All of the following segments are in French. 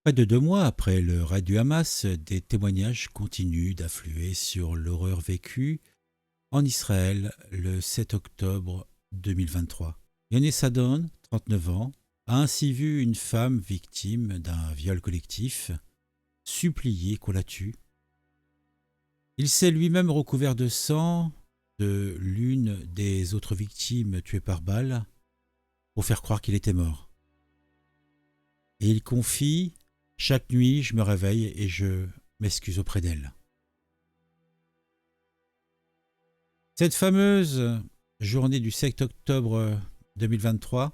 Près de 2 mois après le raid du Hamas, des témoignages continuent d'affluer sur l'horreur vécue en Israël le 7 octobre 2023. Yoné Sadon, 39 ans, a ainsi vu une femme victime d'un viol collectif supplier qu'on la tue. Il s'est lui-même recouvert de sang de l'une des autres victimes tuées par balle pour faire croire qu'il était mort. Et il confie: chaque nuit, je me réveille et je m'excuse auprès d'elle. Cette fameuse journée du 7 octobre 2023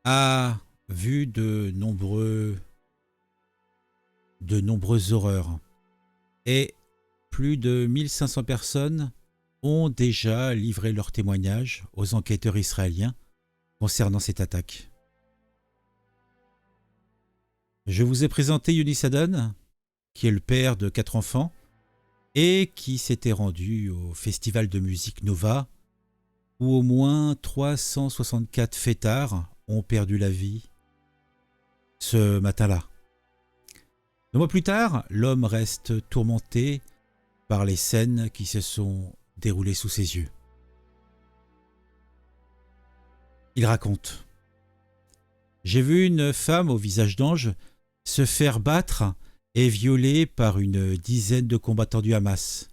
a vu de nombreuses horreurs. Et plus de 1500 personnes ont déjà livré leur témoignage aux enquêteurs israéliens concernant cette attaque. Je vous ai présenté Youni Sadon, qui est le père de 4 enfants et qui s'était rendu au festival de musique Nova, où au moins 364 fêtards ont perdu la vie ce matin-là. 2 mois plus tard, l'homme reste tourmenté par les scènes qui se sont déroulées sous ses yeux. Il raconte: j'ai vu une femme au visage d'ange se faire battre et violer par une dizaine de combattants du Hamas.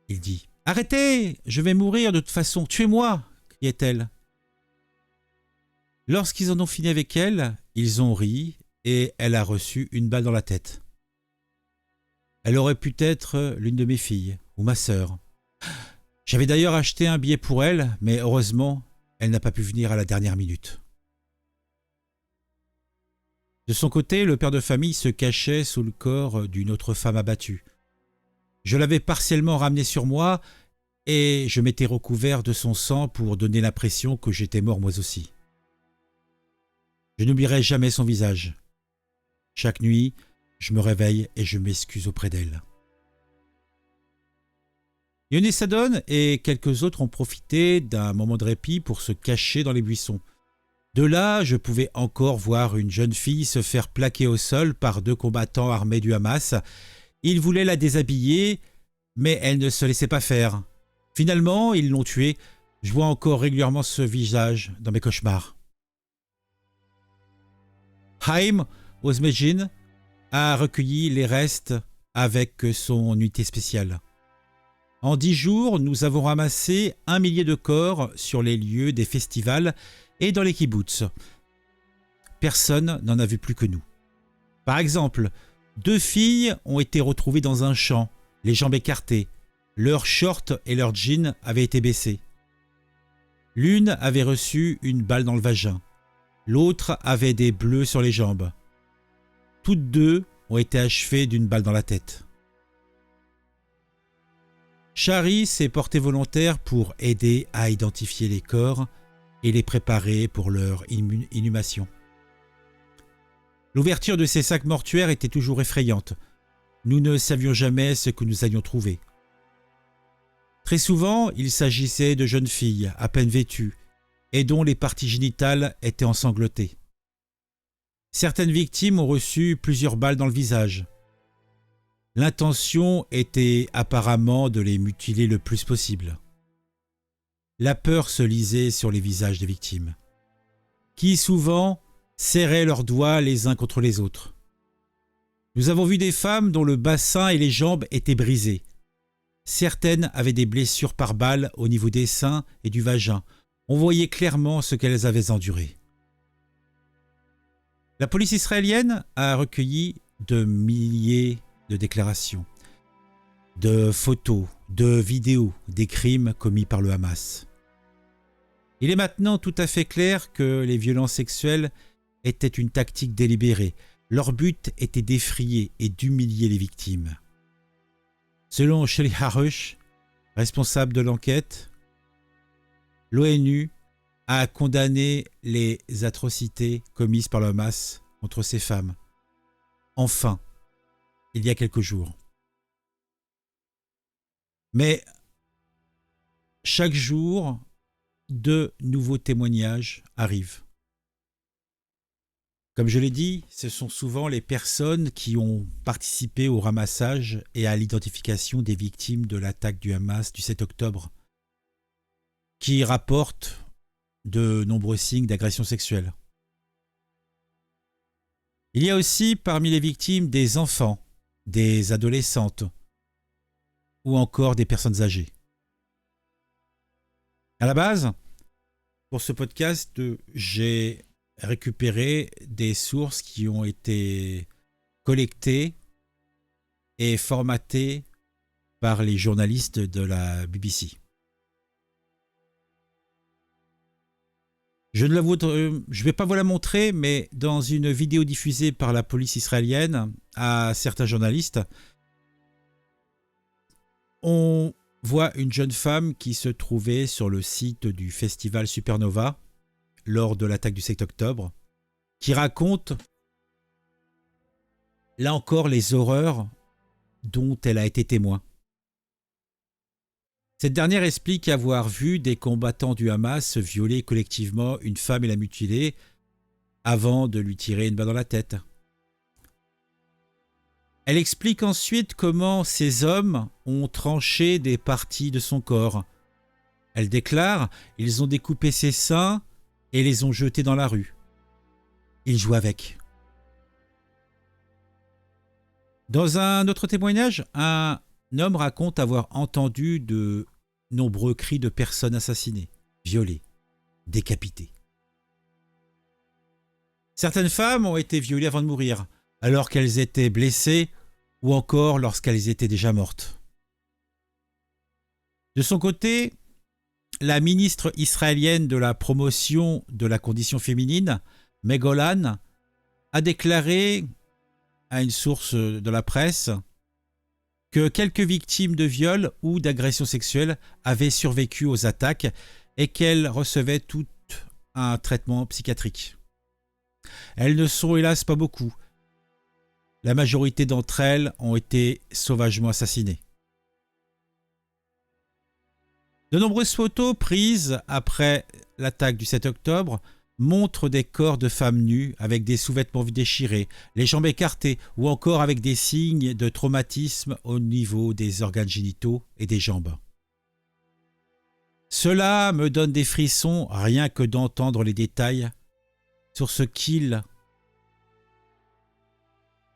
Il dit: arrêtez, je vais mourir de toute façon, tuez-moi, criait-elle. Lorsqu'ils en ont fini avec elle, ils ont ri et elle a reçu une balle dans la tête. Elle aurait pu être l'une de mes filles ou ma sœur. J'avais d'ailleurs acheté un billet pour elle, mais heureusement, elle n'a pas pu venir à la dernière minute. De son côté, le père de famille se cachait sous le corps d'une autre femme abattue. Je l'avais partiellement ramené sur moi et je m'étais recouvert de son sang pour donner l'impression que j'étais mort moi aussi. Je n'oublierai jamais son visage. Chaque nuit, je me réveille et je m'excuse auprès d'elle. Yoné Sadon et quelques autres ont profité d'un moment de répit pour se cacher dans les buissons. De là, je pouvais encore voir une jeune fille se faire plaquer au sol par 2 combattants armés du Hamas. Ils voulaient la déshabiller, mais elle ne se laissait pas faire. Finalement, ils l'ont tuée. Je vois encore régulièrement ce visage dans mes cauchemars. Haïm Ozmejin a recueilli les restes avec son unité spéciale. En 10 jours, nous avons ramassé 1 millier de corps sur les lieux des festivals et dans les kibboutz. Personne n'en a vu plus que nous. Par exemple, 2 filles ont été retrouvées dans un champ, les jambes écartées. Leurs shorts et leurs jeans avaient été baissés. L'une avait reçu une balle dans le vagin. L'autre avait des bleus sur les jambes. Toutes 2 ont été achevées d'une balle dans la tête. Shari s'est porté volontaire pour aider à identifier les corps et les préparer pour leur inhumation. L'ouverture de ces sacs mortuaires était toujours effrayante. Nous ne savions jamais ce que nous allions trouver. Très souvent, il s'agissait de jeunes filles à peine vêtues et dont les parties génitales étaient ensanglantées. Certaines victimes ont reçu plusieurs balles dans le visage. L'intention était apparemment de les mutiler le plus possible. La peur se lisait sur les visages des victimes, qui souvent serraient leurs doigts les uns contre les autres. Nous avons vu des femmes dont le bassin et les jambes étaient brisés. Certaines avaient des blessures par balle au niveau des seins et du vagin. On voyait clairement ce qu'elles avaient enduré. La police israélienne a recueilli de milliers de déclarations, de photos, de vidéos des crimes commis par le Hamas. Il est maintenant tout à fait clair que les violences sexuelles étaient une tactique délibérée. Leur but était d'effrayer et d'humilier les victimes. Selon Shelley Harush, responsable de l'enquête, l'ONU a condamné les atrocités commises par le Hamas contre ces femmes. Enfin, il y a quelques jours. Mais chaque jour, 2 nouveaux témoignages arrivent. Comme je l'ai dit, ce sont souvent les personnes qui ont participé au ramassage et à l'identification des victimes de l'attaque du Hamas du 7 octobre, qui rapportent de nombreux signes d'agression sexuelle. Il y a aussi parmi les victimes des enfants, des adolescentes ou encore des personnes âgées. À la base, pour ce podcast, j'ai récupéré des sources qui ont été collectées et formatées par les journalistes de la BBC. Je ne vais pas vous la montrer, mais dans une vidéo diffusée par la police israélienne à certains journalistes, on voit une jeune femme qui se trouvait sur le site du festival Supernova lors de l'attaque du 7 octobre, qui raconte, là encore, les horreurs dont elle a été témoin. Cette dernière explique avoir vu des combattants du Hamas violer collectivement une femme et la mutiler avant de lui tirer une balle dans la tête. Elle explique ensuite comment ces hommes ont tranché des parties de son corps. Elle déclare « Ils ont découpé ses seins et les ont jetés dans la rue. Ils jouent avec. » Dans un autre témoignage, un homme raconte avoir entendu de nombreux cris de personnes assassinées, violées, décapitées. Certaines femmes ont été violées avant de mourir, alors qu'elles étaient blessées ou encore lorsqu'elles étaient déjà mortes. De son côté, la ministre israélienne de la promotion de la condition féminine, Meir Golan, a déclaré à une source de la presse que quelques victimes de viol ou d'agressions sexuelles avaient survécu aux attaques et qu'elles recevaient toutes un traitement psychiatrique. Elles ne sont hélas pas beaucoup. La majorité d'entre elles ont été sauvagement assassinées. De nombreuses photos prises après l'attaque du 7 octobre montrent des corps de femmes nues avec des sous-vêtements déchirés, les jambes écartées ou encore avec des signes de traumatisme au niveau des organes génitaux et des jambes. Cela me donne des frissons rien que d'entendre les détails sur ce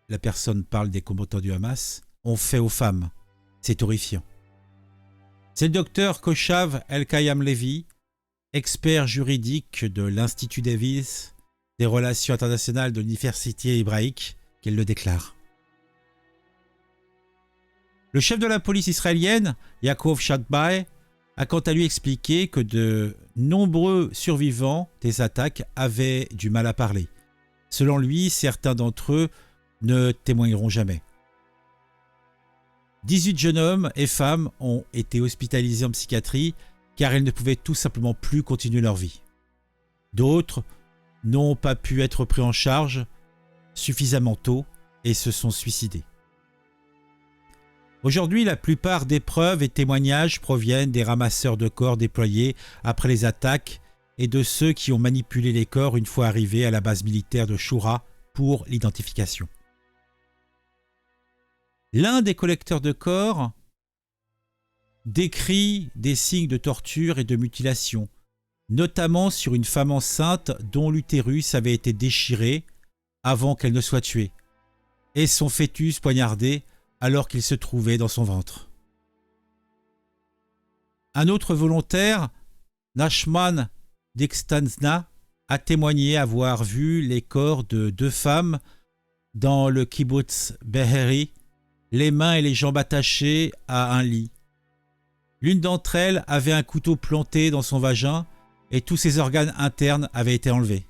la personne parle des combattants du Hamas, ont fait aux femmes. C'est horrifiant. C'est le docteur Koshav El-Kayam Levi, expert juridique de l'Institut Davis des relations internationales de l'Université hébraïque, qu'elle le déclare. Le chef de la police israélienne, Yaakov Shadbai, a quant à lui expliqué que de nombreux survivants des attaques avaient du mal à parler. Selon lui, certains d'entre eux ne témoigneront jamais. 18 jeunes hommes et femmes ont été hospitalisés en psychiatrie car ils ne pouvaient tout simplement plus continuer leur vie. D'autres n'ont pas pu être pris en charge suffisamment tôt et se sont suicidés. Aujourd'hui, la plupart des preuves et témoignages proviennent des ramasseurs de corps déployés après les attaques et de ceux qui ont manipulé les corps une fois arrivés à la base militaire de Shura pour l'identification. L'un des collecteurs de corps décrit des signes de torture et de mutilation, notamment sur une femme enceinte dont l'utérus avait été déchiré avant qu'elle ne soit tuée, et son fœtus poignardé alors qu'il se trouvait dans son ventre. Un autre volontaire, Nachman Dixtanzna, a témoigné avoir vu les corps de 2 femmes dans le kibbutz Be'eri, les mains et les jambes attachées à un lit. L'une d'entre elles avait un couteau planté dans son vagin et tous ses organes internes avaient été enlevés.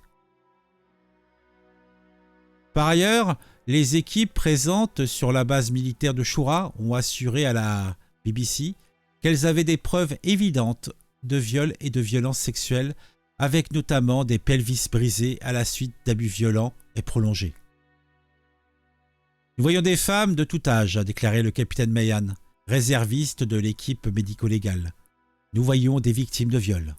Par ailleurs, les équipes présentes sur la base militaire de Shura ont assuré à la BBC qu'elles avaient des preuves évidentes de viol et de violences sexuelles, avec notamment des pelvis brisés à la suite d'abus violents et prolongés. Nous voyons des femmes de tout âge, a déclaré le capitaine Mayan, réserviste de l'équipe médico-légale. Nous voyons des victimes de viol.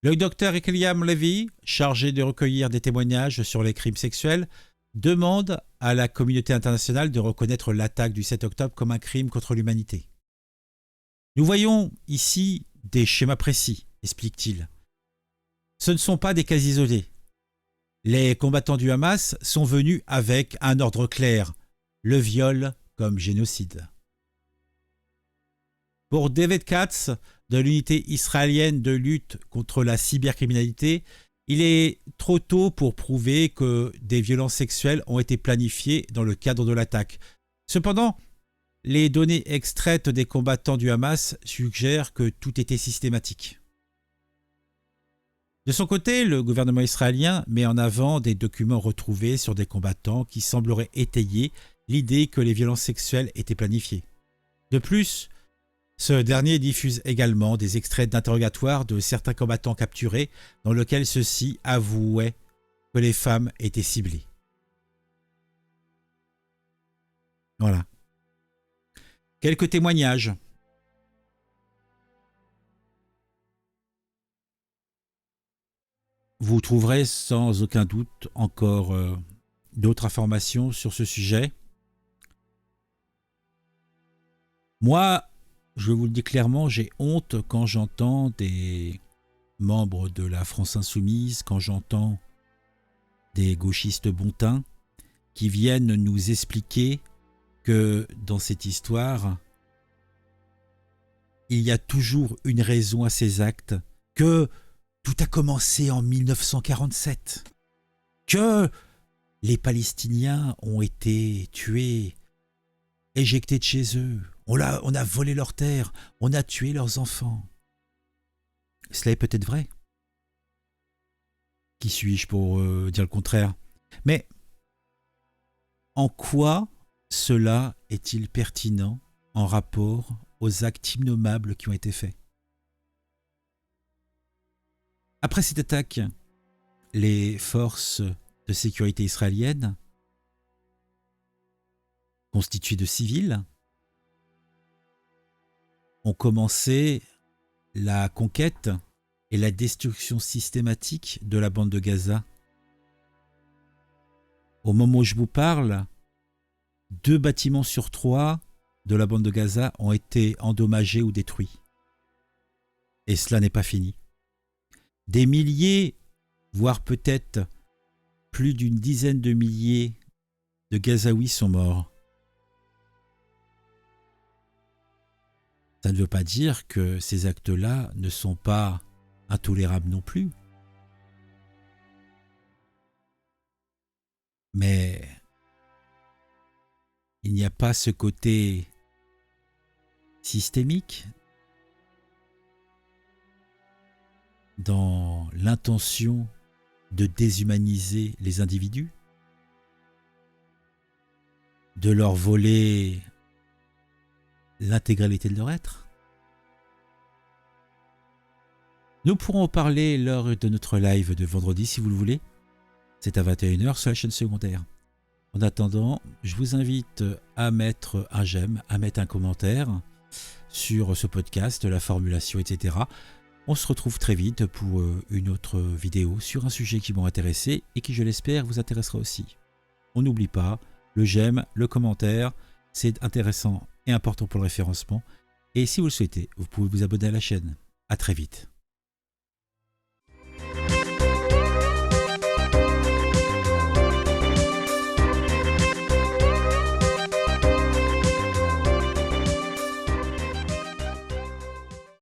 Le docteur William Levy, chargé de recueillir des témoignages sur les crimes sexuels, demande à la communauté internationale de reconnaître l'attaque du 7 octobre comme un crime contre l'humanité. Nous voyons ici des schémas précis, explique-t-il. Ce ne sont pas des cas isolés. Les combattants du Hamas sont venus avec un ordre clair, le viol comme génocide. Pour David Katz, de l'unité israélienne de lutte contre la cybercriminalité, il est trop tôt pour prouver que des violences sexuelles ont été planifiées dans le cadre de l'attaque. Cependant, les données extraites des combattants du Hamas suggèrent que tout était systématique. De son côté, le gouvernement israélien met en avant des documents retrouvés sur des combattants qui sembleraient étayer l'idée que les violences sexuelles étaient planifiées. De plus, ce dernier diffuse également des extraits d'interrogatoires de certains combattants capturés dans lesquels ceux-ci avouaient que les femmes étaient ciblées. Voilà. Quelques témoignages. Vous trouverez sans aucun doute encore d'autres informations sur ce sujet. Moi, je vous le dis clairement, j'ai honte quand j'entends des membres de la France Insoumise, quand j'entends des gauchistes bontins qui viennent nous expliquer que dans cette histoire, il y a toujours une raison à ces actes, que tout a commencé en 1947, que les Palestiniens ont été tués, éjectés de chez eux, on a volé leurs terres, on a tué leurs enfants. Cela est peut-être vrai. Qui suis-je pour dire le contraire? Mais en quoi cela est-il pertinent en rapport aux actes innommables qui ont été faits? Après cette attaque, les forces de sécurité israéliennes, constituées de civils, ont commencé la conquête et la destruction systématique de la bande de Gaza. Au moment où je vous parle, 2 bâtiments sur 3 de la bande de Gaza ont été endommagés ou détruits. Et cela n'est pas fini. Des milliers, voire peut-être plus d'une dizaine de milliers de Gazaouis sont morts. Ça ne veut pas dire que ces actes-là ne sont pas intolérables non plus. Mais il n'y a pas ce côté systémique dans l'intention de déshumaniser les individus, de leur voler l'intégralité de leur être. Nous pourrons en parler lors de notre live de vendredi si vous le voulez. C'est à 21h sur la chaîne secondaire. En attendant, je vous invite à mettre un j'aime, à mettre un commentaire sur ce podcast, la formulation, etc. On se retrouve très vite pour une autre vidéo sur un sujet qui m'a intéressé et qui, je l'espère, vous intéressera aussi. On n'oublie pas, le j'aime, le commentaire, c'est intéressant et important pour le référencement. Et si vous le souhaitez, vous pouvez vous abonner à la chaîne. À très vite.